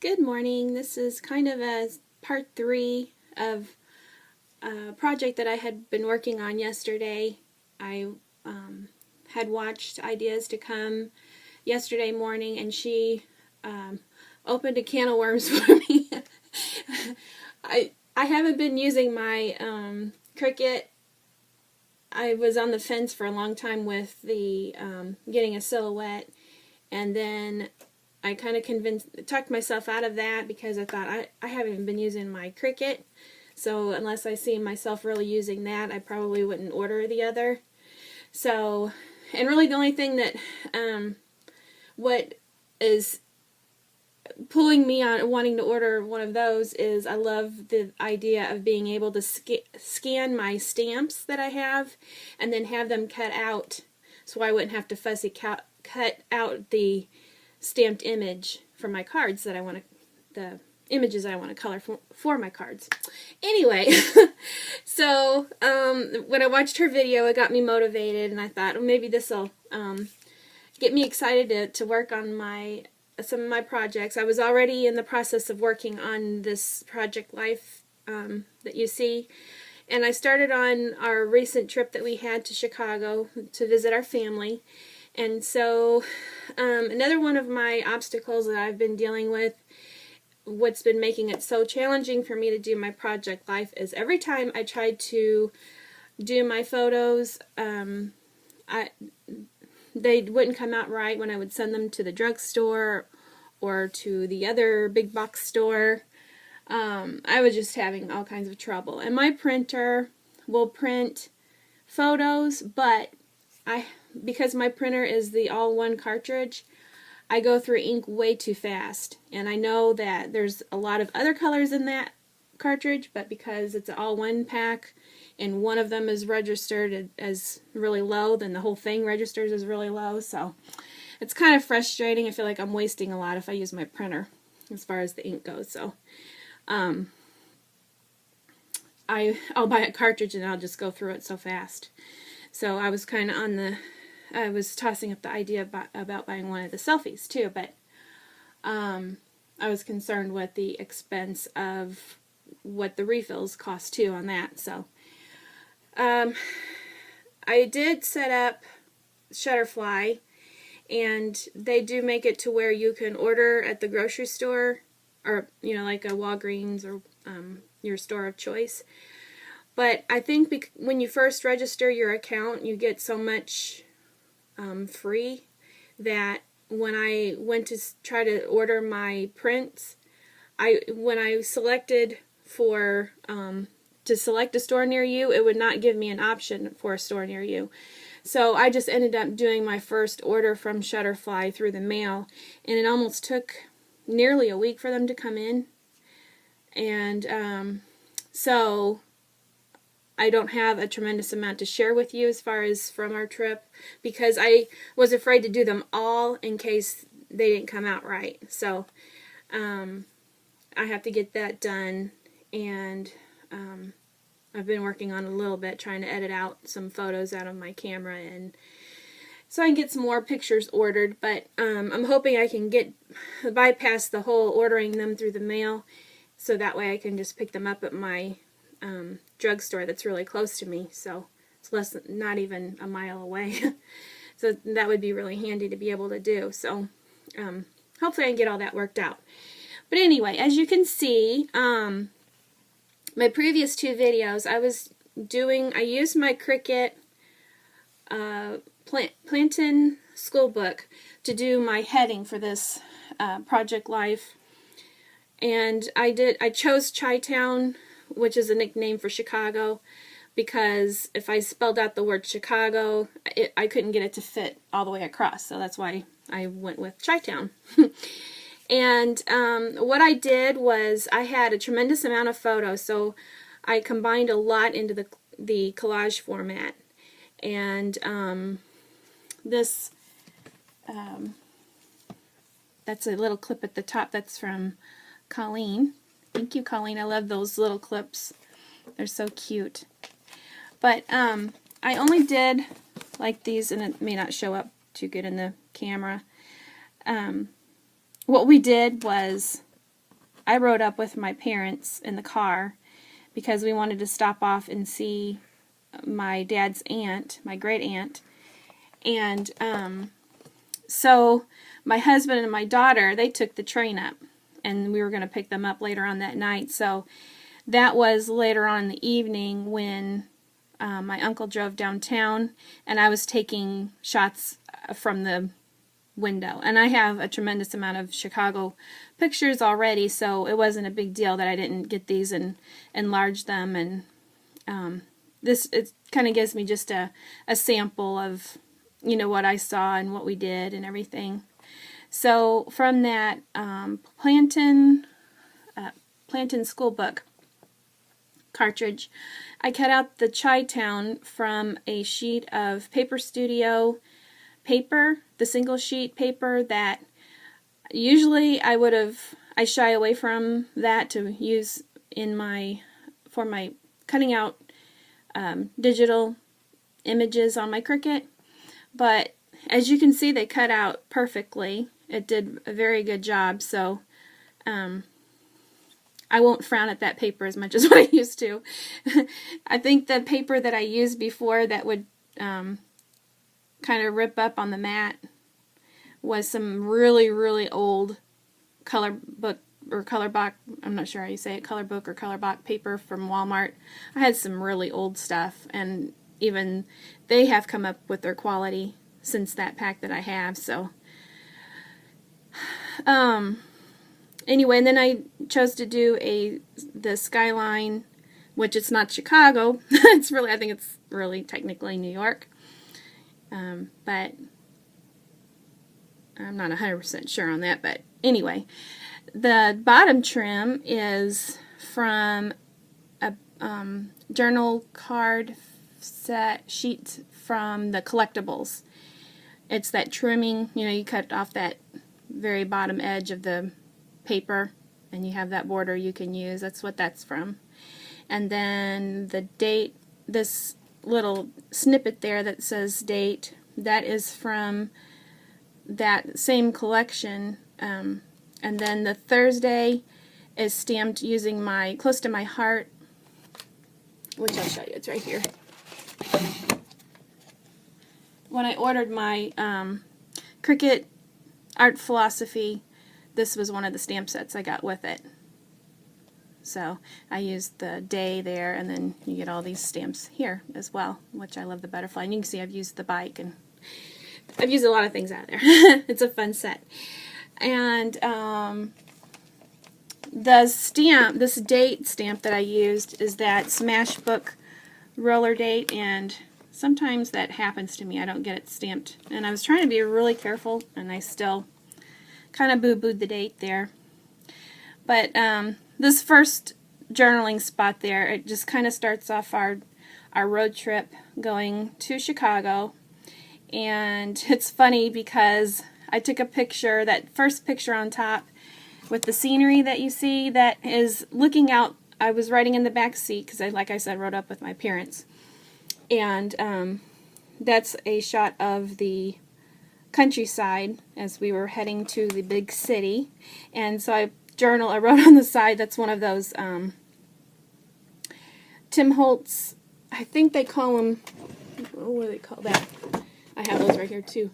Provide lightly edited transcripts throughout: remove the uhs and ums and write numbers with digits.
Good morning. This is kind of a part 3 of a project that I had been working on yesterday. I had watched Ideas to Come yesterday morning, and she opened a can of worms for me. I haven't been using my Cricut. I was on the fence for a long time with the getting a silhouette, and then I kind of talked myself out of that because I thought I haven't been using my Cricut, so unless I see myself really using that, I probably wouldn't order the other. So, and really the only thing that what is pulling me on wanting to order one of those is I love the idea of being able to scan my stamps that I have and then have them cut out, so I wouldn't have to fussy cut out the stamped image for my cards that I want to, the images that I want to color for my cards. Anyway, so when I watched her video, it got me motivated, and I thought, well, maybe this will get me excited to work on some of my projects. I was already in the process of working on this Project Life that you see, and I started on our recent trip that we had to Chicago to visit our family. And so another one of my obstacles that I've been dealing with, what's been making it so challenging for me to do my Project Life, is every time I tried to do my photos, they wouldn't come out right when I would send them to the drugstore or to the other big box store. I was just having all kinds of trouble. And my printer will print photos, but because my printer is the all-one cartridge, I go through ink way too fast. And I know that there's a lot of other colors in that cartridge, but because it's an all-one pack and one of them is registered as really low, then the whole thing registers as really low. So it's kind of frustrating. I feel like I'm wasting a lot if I use my printer as far as the ink goes. So I'll buy a cartridge and I'll just go through it so fast. So I was kind of I was tossing up the idea about buying one of the selfies too, but I was concerned with the expense of what the refills cost too on that. So I did set up Shutterfly, and they do make it to where you can order at the grocery store, or like a Walgreens or your store of choice. But I think when you first register your account, you get so much free that when I went to try to order my prints, when I selected for to select a store near you, it would not give me an option for a store near you. So I just ended up doing my first order from Shutterfly through the mail, and it almost took nearly a week for them to come in. And so I don't have a tremendous amount to share with you as far as from our trip, because I was afraid to do them all in case they didn't come out right. So I have to get that done, and I've been working on a little bit, trying to edit out some photos out of my camera, and so I can get some more pictures ordered. But I'm hoping I can bypass the whole ordering them through the mail, so that way I can just pick them up at my drugstore that's really close to me, so it's not even a mile away. So that would be really handy to be able to do. So hopefully I can get all that worked out. But anyway, as you can see, my previous 2 videos, I used my Cricut Plantain school book to do my heading for this Project Life, and I chose Chi-Town, which is a nickname for Chicago, because if I spelled out the word Chicago, I couldn't get it to fit all the way across, so that's why I went with Chi-Town. And what I did was I had a tremendous amount of photos, so I combined a lot into the collage format. And this, that's a little clip at the top. That's from Colleen. Thank you, Colleen. I love those little clips. They're so cute. But I only did like these, and it may not show up too good in the camera. What we did was I rode up with my parents in the car because we wanted to stop off and see my dad's aunt, my great aunt. And so my husband and my daughter, they took the train up, and we were going to pick them up later on that night. So that was later on in the evening when my uncle drove downtown, and I was taking shots from the window. And I have a tremendous amount of Chicago pictures already, so it wasn't a big deal that I didn't get these and enlarge them. And this, it kind of gives me just a sample of, you know, what I saw and what we did and everything. So from that Plantin school book cartridge, I cut out the Chi-Town from a sheet of Paper Studio paper, the single sheet paper that usually I shy away from that to use in for my cutting out digital images on my Cricut. But as you can see, they cut out perfectly. It did a very good job, so I won't frown at that paper as much as what I used to. I think the paper that I used before that would kind of rip up on the mat was some really, really old color book or color box, I'm not sure how you say it, color book or color box paper from Walmart. I had some really old stuff, and even they have come up with their quality since that pack that I have. So anyway, and then I chose to do the Skyline, which it's not Chicago. It's really, I think it's really technically New York. But I'm not 100% sure on that. But anyway, the bottom trim is from a journal card set sheet from the collectibles. It's that trimming, you know, you cut off that very bottom edge of the paper and you have that border you can use. That's what that's from. And then the date, this little snippet there that says date, that is from that same collection. And then the Thursday is stamped using my Close to My Heart, which I'll show you. It's right here. When I ordered my Cricut Art Philosophy, this was one of the stamp sets I got with it. So I used the day there, and then you get all these stamps here as well, which I love the butterfly. And you can see I've used the bike, and I've used a lot of things out of there. It's a fun set. And the stamp, this date stamp that I used is that Smashbook roller date, and sometimes that happens to me. I don't get it stamped. And I was trying to be really careful, and I still kind of boo-booed the date there. But this first journaling spot there, it just kind of starts off our road trip going to Chicago. And it's funny because I took a picture, that first picture on top with the scenery that you see, that is looking out. I was riding in the back seat because, like I said, rode up with my parents. And that's a shot of the countryside as we were heading to the big city. And so I wrote on the side, that's one of those Tim Holtz, I think they call them, what do they call that? I have those right here too.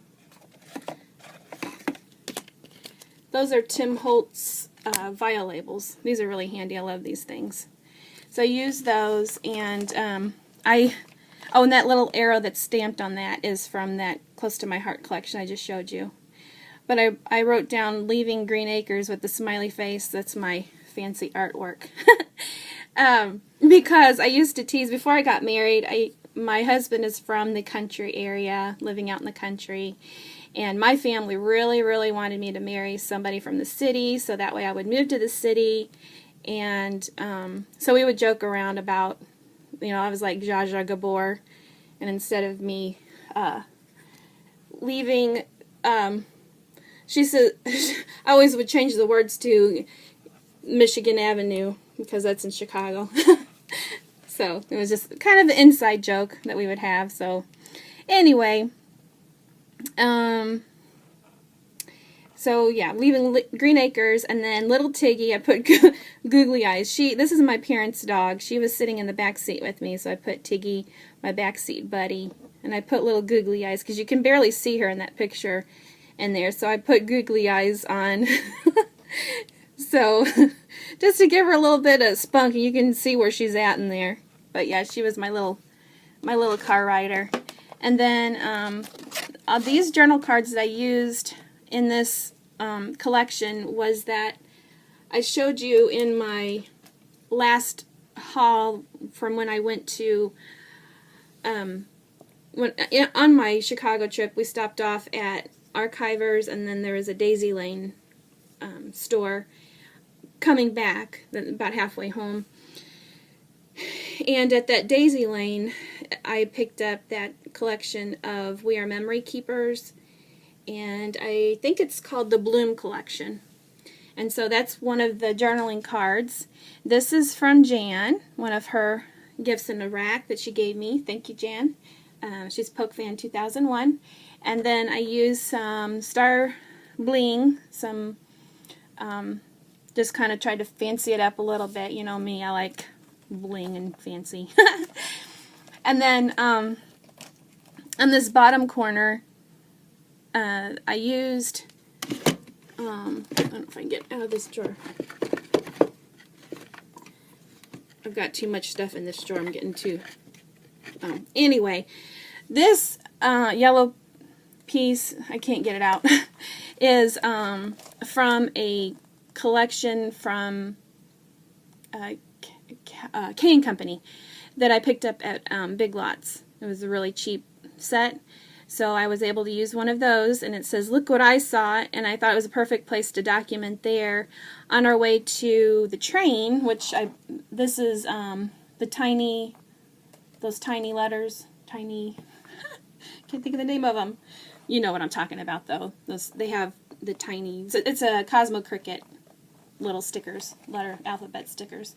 Those are Tim Holtz vial labels. These are really handy. I love these things. So I use those, and and that little arrow that's stamped on that is from that Close to My Heart collection I just showed you. But I wrote down Leaving Green Acres with the smiley face. That's my fancy artwork. Because I used to tease, before I got married, my husband is from the country area, living out in the country. And my family really, really wanted me to marry somebody from the city, so that way I would move to the city. And so we would joke around about, you know, I was like Zsa Zsa Gabor, and instead of me leaving, she said, I always would change the words to Michigan Avenue, because that's in Chicago. So it was just kind of an inside joke that we would have. So anyway, So yeah, leaving Green Acres, and then little Tiggy, I put googly eyes. This is my parents' dog. She was sitting in the back seat with me, so I put Tiggy, my back seat buddy, and I put little googly eyes because you can barely see her in that picture in there. So I put googly eyes on. So just to give her a little bit of spunk, you can see where she's at in there. But yeah, she was my little car rider. And then these journal cards that I used in this collection was that I showed you in my last haul from when I went to, on my Chicago trip, we stopped off at Archivers, and then there was a Daisy Lane store coming back, about halfway home. And at that Daisy Lane, I picked up that collection of We Are Memory Keepers, and I think it's called the Bloom Collection. And so that's one of the journaling cards. This is from Jan, one of her gifts in a rack that she gave me. Thank you, Jan. She's Poke Fan 2001. And then I used some star bling, just kind of tried to fancy it up a little bit. You know me, I like bling and fancy. And then on this bottom corner, I used, I don't know if I can get out of this drawer. I've got too much stuff in this drawer. I'm getting too, anyway, this yellow piece, I can't get it out, is from a collection from K & Company that I picked up at Big Lots. It was a really cheap set, so I was able to use one of those, and it says, "Look what I saw," and I thought it was a perfect place to document there. On our way to the train, which this is those tiny letters, can't think of the name of them. You know what I'm talking about, though. They have the tiny, it's a Cosmo Cricut little stickers, alphabet stickers.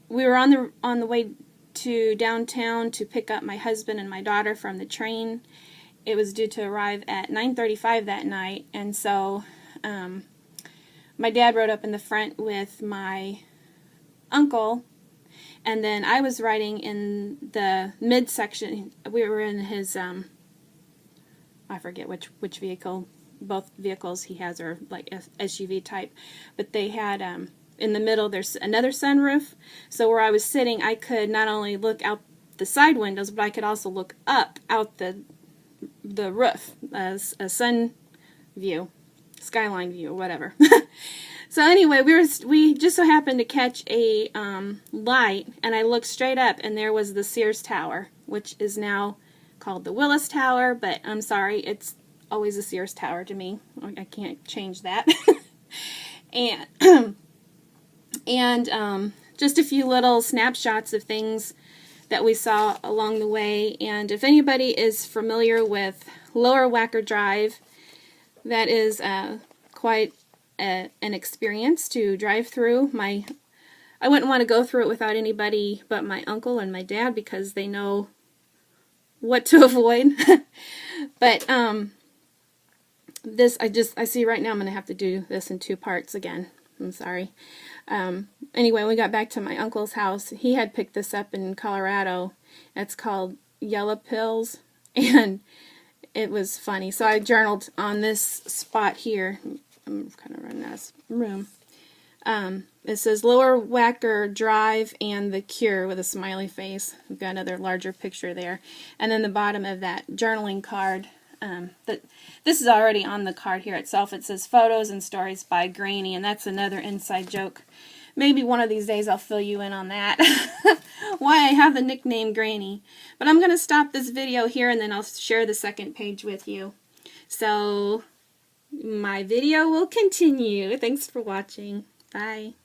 We were on the way to downtown to pick up my husband and my daughter from the train. It was due to arrive at 9:35 that night, and so my dad rode up in the front with my uncle, and then I was riding in the midsection. We were in his I forget which vehicle. Both vehicles he has are like SUV type, but they had in the middle there's another sunroof, so where I was sitting I could not only look out the side windows, but I could also look up out the roof as a sun view, skyline view, or whatever. So anyway, we just so happened to catch a light, and I looked straight up, and there was the Sears Tower, which is now called the Willis Tower, but I'm sorry, it's always a Sears Tower to me. I can't change that. and just a few little snapshots of things that we saw along the way. And if anybody is familiar with Lower Wacker Drive, that is quite an experience to drive through. I wouldn't want to go through it without anybody but my uncle and my dad, because they know what to avoid. But this, I see right now I'm going to have to do this in 2 parts again. I'm sorry. Anyway, when we got back to my uncle's house, he had picked this up in Colorado. It's called Yellow Pills, and it was funny. So I journaled on this spot here. I'm kind of running out of room. It says Lower Wacker Drive and the Cure with a smiley face. We've got another larger picture there. And then the bottom of that journaling card, this is already on the card here itself. It says Photos and Stories by Granny, and that's another inside joke. Maybe one of these days I'll fill you in on that. Why I have the nickname Granny. But I'm going to stop this video here, and then I'll share the second page with you. So my video will continue. Thanks for watching. Bye.